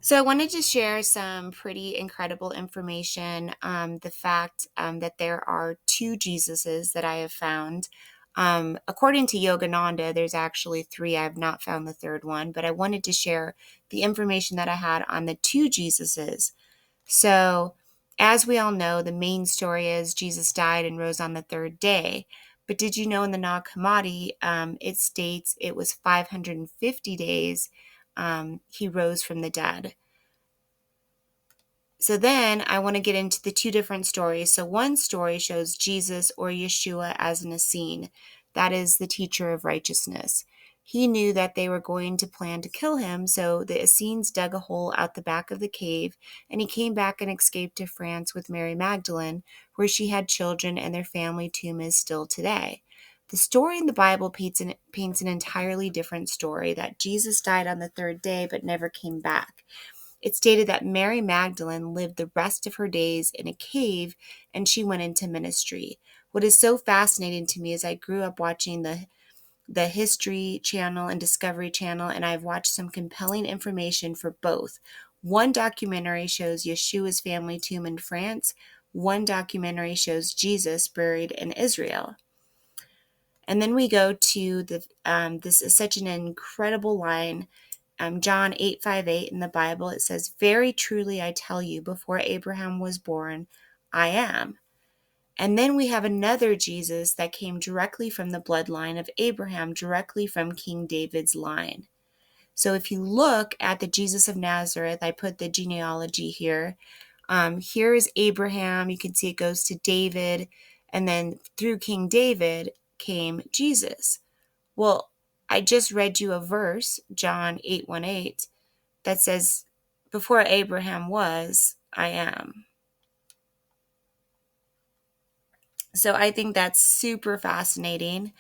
So I wanted to share some pretty incredible information. The fact that there are two Jesuses that I have found. According to Yogananda, there's actually three. I have not found the third one, but I wanted to share the information that I had on the two Jesuses. So, as we all know, the main story is Jesus died and rose on the third day. But did you know in the Nag Hammadi, it states it was 550 days he rose from the dead. So then I want to get into the two different stories. So one story shows Jesus or Yeshua as an Essene, that is the teacher of righteousness. He knew that they were going to plan to kill him, so the Essenes dug a hole out the back of the cave, and he came back and escaped to France with Mary Magdalene, where she had children and their family tomb is still today. The story in the Bible paints an entirely different story, that Jesus died on the third day but never came back. It stated that Mary Magdalene lived the rest of her days in a cave and she went into ministry. What is so fascinating to me is I grew up watching the History Channel and Discovery Channel, and I've watched some compelling information for both. One documentary shows Yeshua's family tomb in France. One documentary shows Jesus buried in Israel. And then we go to this is such an incredible line. John 8:58 in the Bible, it says, "Very truly I tell you, before Abraham was born, I am." And then we have another Jesus that came directly from the bloodline of Abraham, directly from King David's line. So if you look at the Jesus of Nazareth, I put the genealogy here. Here is Abraham. You can see it goes to David. And then through King David came Jesus. Well, I just read you a verse, John 8:18, that says, "Before Abraham was, I am." So I think that's super fascinating.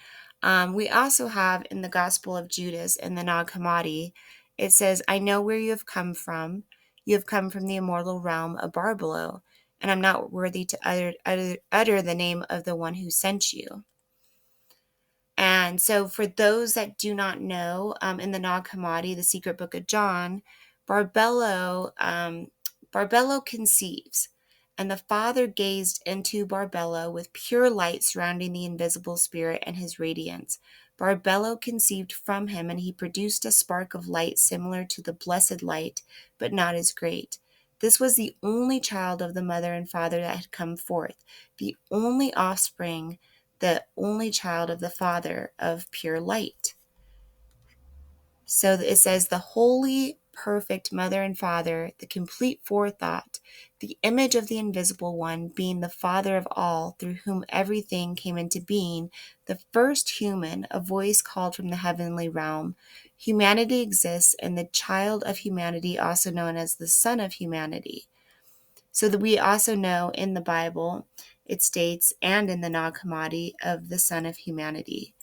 We also have in the Gospel of Judas in the Nag Hammadi, it says, "I know where you have come from. You have come from the immortal realm of Barbalo, and I'm not worthy to utter the name of the one who sent you." And so, for those that do not know, in the Nag Hammadi, the Secret Book of John, Barbelo, Barbelo conceives, and the Father gazed into Barbelo with pure light surrounding the invisible spirit and his radiance. Barbelo conceived from him, and he produced a spark of light similar to the blessed light, but not as great. This was the only child of the mother and father that had come forth, the only offspring, the only child of the Father of pure light. So it says the holy, perfect mother and father, the complete forethought, the image of the invisible one, being the Father of all, through whom everything came into being, the first human, a voice called from the heavenly realm. Humanity exists, and the child of humanity, also known as the Son of humanity. So that we also know in the Bible, it states, and in the Nag Hammadi, of the Son of humanity.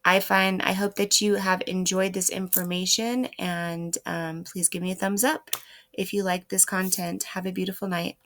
I hope that you have enjoyed this information, and please give me a thumbs up if you like this content. Have a beautiful night.